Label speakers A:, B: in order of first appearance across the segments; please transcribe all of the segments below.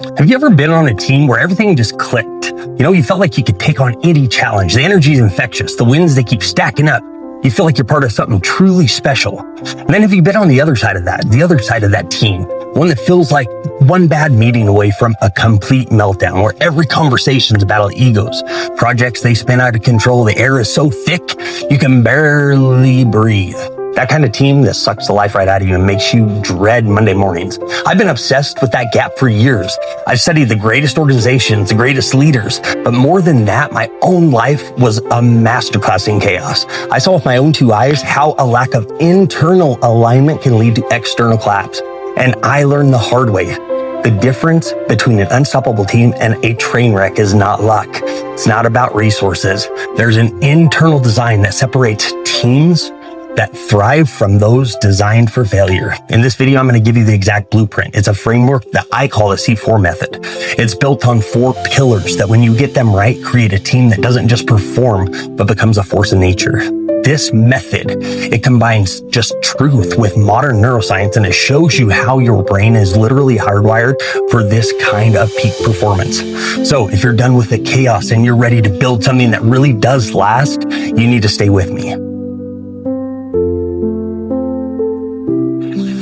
A: Have you ever been on a team where everything just clicked? You felt like you could take on any challenge. The energy is infectious. The wins, they keep stacking up. You feel like you're part of something truly special. And then have you been on the other side of that team? One that feels like one bad meeting away from a complete meltdown, where every conversation's a battle of egos. Projects, they spin out of control. The air is so thick, you can barely breathe. That kind of team that sucks the life right out of you and makes you dread Monday mornings. I've been obsessed with that gap for years. I've studied the greatest organizations, the greatest leaders, but more than that, my own life was a masterclass in chaos. I saw with my own two eyes how a lack of internal alignment can lead to external collapse. And I learned the hard way. The difference between an unstoppable team and a train wreck is not luck. It's not about resources. There's an internal design that separates teams that thrive from those designed for failure. In this video, I'm going to give you the exact blueprint. It's a framework that I call the C4 method. It's built on 4 pillars that when you get them right, create a team that doesn't just perform, but becomes a force in nature. This method, it combines just truth with modern neuroscience, and it shows you how your brain is literally hardwired for this kind of peak performance. So if you're done with the chaos and you're ready to build something that really does last, you need to stay with me.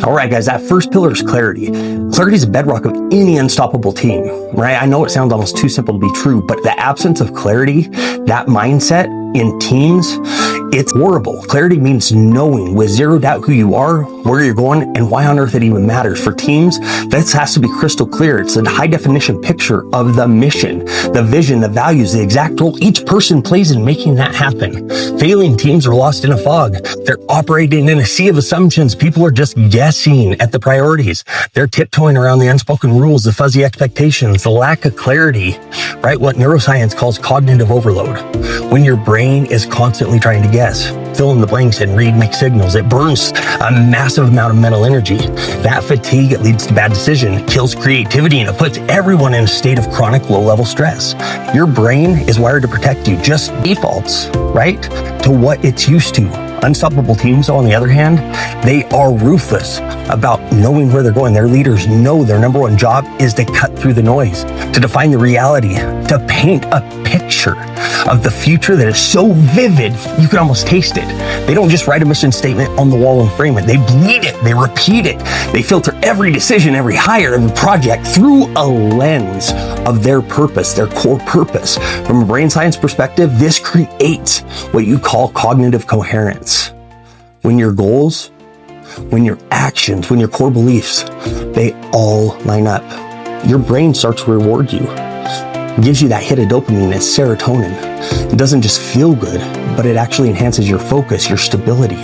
A: All right, guys, that first pillar is clarity. Clarity is a bedrock of any unstoppable team, right? I know it sounds almost too simple to be true, but the absence of clarity, that mindset in teams, it's horrible. Clarity means knowing with zero doubt who you are, where you're going, and why on earth it even matters. For teams, that has to be crystal clear. It's a high definition picture of the mission, the vision, the values, the exact role each person plays in making that happen. Failing teams are lost in a fog. They're operating in a sea of assumptions. People are just guessing at the priorities. They're tiptoeing around the unspoken rules, the fuzzy expectations, the lack of clarity, right? What neuroscience calls cognitive overload. When your brain is constantly trying to guess, fill in the blanks and read mixed signals, it burns a massive amount of mental energy. That fatigue, it leads to bad decision, it kills creativity, and it puts everyone in a state of chronic low-level stress. Your brain is wired to protect you, just defaults, right, to what it's used to. Unstoppable teams, on the other hand, they are ruthless about knowing where they're going. Their leaders know their number one job is to cut through the noise, to define the reality, to paint a picture of the future that is so vivid, you can almost taste it. They don't just write a mission statement on the wall and frame it. They bleed it, they repeat it. They filter every decision, every hire, every project through a lens of their purpose, their core purpose. From a brain science perspective, this creates what you call cognitive coherence. When your goals, when your actions, when your core beliefs, they all line up, your brain starts to reward you. It gives you that hit of dopamine, it's serotonin. It doesn't just feel good, but it actually enhances your focus, your stability.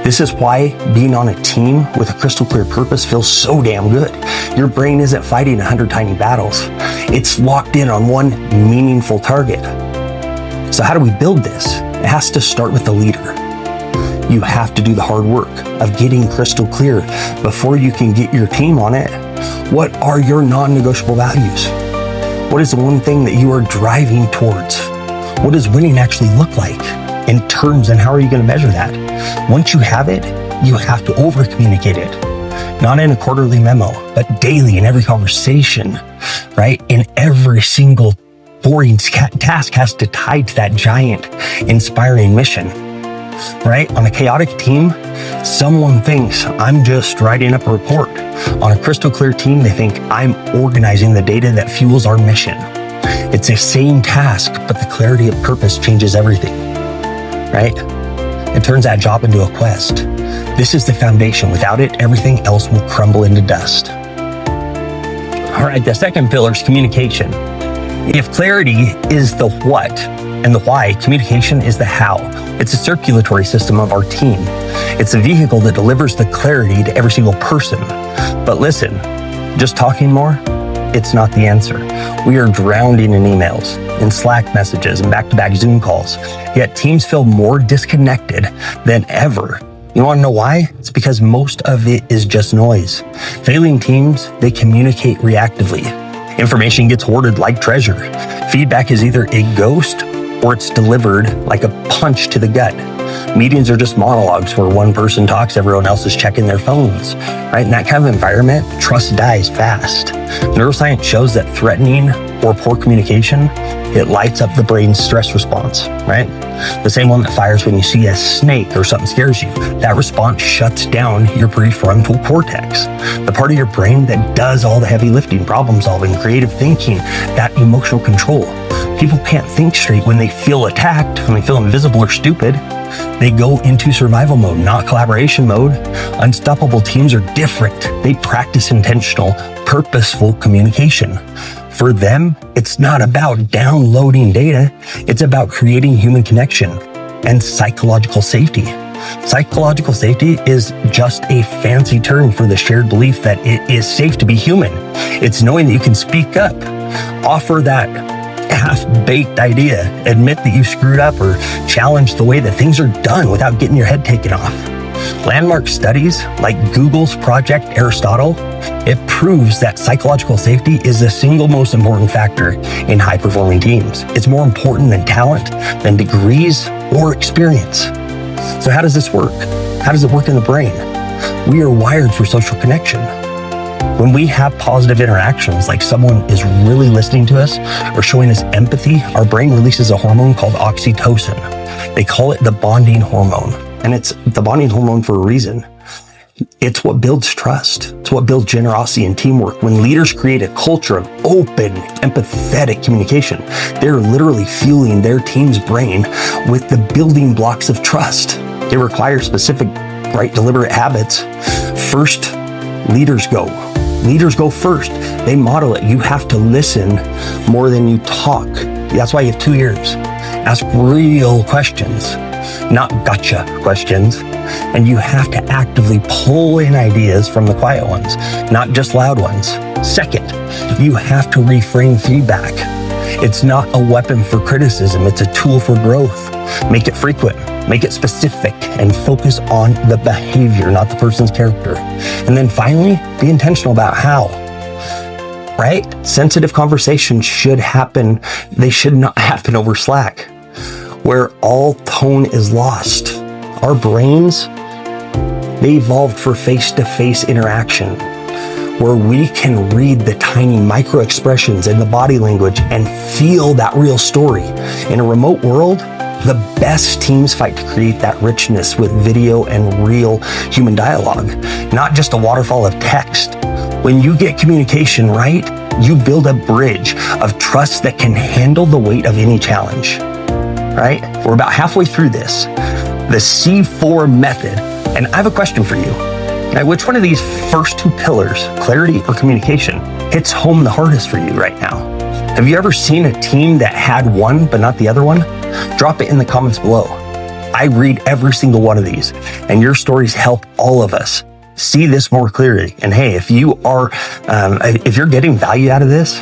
A: This is why being on a team with a crystal clear purpose feels so damn good. Your brain isn't fighting 100 tiny battles. It's locked in on one meaningful target. So how do we build this? It has to start with the leader. You have to do the hard work of getting crystal clear before you can get your team on it. What are your non-negotiable values? What is the one thing that you are driving towards? What does winning actually look like in terms, and how are you going to measure that? Once you have it, you have to over-communicate it. Not in a quarterly memo, but daily in every conversation, right? In every single boring task has to tie to that giant, inspiring mission, right? On a chaotic team, someone thinks I'm just writing up a report. On a crystal clear team, they think I'm organizing the data that fuels our mission. It's the same task, but the clarity of purpose changes everything, right? It turns that job into a quest. This is the foundation. Without it, everything else will crumble into dust. All right, the second pillar is communication. If clarity is the what and the why, communication is the how. It's a circulatory system of our team. It's a vehicle that delivers the clarity to every single person. But listen, just talking more, it's not the answer. We are drowning in emails, in Slack messages, and back-to-back Zoom calls. Yet teams feel more disconnected than ever. You want to know why? It's because most of it is just noise. Failing teams, they communicate reactively. Information gets hoarded like treasure. Feedback is either a ghost or it's delivered like a punch to the gut. Meetings are just monologues where one person talks, everyone else is checking their phones, right? In that kind of environment, trust dies fast. Neuroscience shows that threatening or poor communication, it lights up the brain's stress response, right? The same one that fires when you see a snake or something scares you. That response shuts down your prefrontal cortex, the part of your brain that does all the heavy lifting, problem solving, creative thinking, that emotional control. People can't think straight when they feel attacked, when they feel invisible or stupid. They go into survival mode, not collaboration mode. Unstoppable teams are different. They practice intentional, purposeful communication. For them, it's not about downloading data. It's about creating human connection and psychological safety. Psychological safety is just a fancy term for the shared belief that it is safe to be human. It's knowing that you can speak up, offer that half-baked idea, admit that you screwed up, or challenge the way that things are done without getting your head taken off. Landmark studies like Google's Project Aristotle, it proves that psychological safety is the single most important factor in high-performing teams. It's more important than talent, than degrees, or experience. So how does this work? How does it work in the brain? We are wired for social connection. When we have positive interactions, like someone is really listening to us or showing us empathy, our brain releases a hormone called oxytocin. They call it the bonding hormone, and it's the bonding hormone for a reason. It's what builds trust. It's what builds generosity and teamwork. When leaders create a culture of open, empathetic communication, they're literally fueling their team's brain with the building blocks of trust. It requires specific, right, deliberate habits. First, leaders go. Leaders go first. They model it. You have to listen more than you talk. That's why you have 2 ears. Ask real questions, not gotcha questions. And you have to actively pull in ideas from the quiet ones, not just loud ones. Second, you have to reframe feedback. It's not a weapon for criticism. It's a tool for growth. Make it frequent, make it specific, and focus on the behavior, not the person's character. And then finally, be intentional about how, right? Sensitive conversations should happen. They should not happen over Slack, where all tone is lost. Our brains, they evolved for face-to-face interaction, where we can read the tiny micro expressions in the body language and feel that real story. In a remote world, the best teams fight to create that richness with video and real human dialogue, not just a waterfall of text. When you get communication right, you build a bridge of trust that can handle the weight of any challenge, right? We're about halfway through this, the C4 method. And I have a question for you. Now, which one of these first 2 pillars, clarity or communication, hits home the hardest for you right now? Have you ever seen a team that had one but not the other one? Drop it in the comments below. I read every single one of these, and your stories help all of us see this more clearly. And hey, if you're getting value out of this,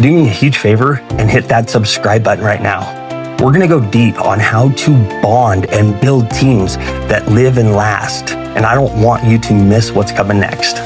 A: do me a huge favor and hit that subscribe button right now. We're going to go deep on how to bond and build teams that live and last. And I don't want you to miss what's coming next.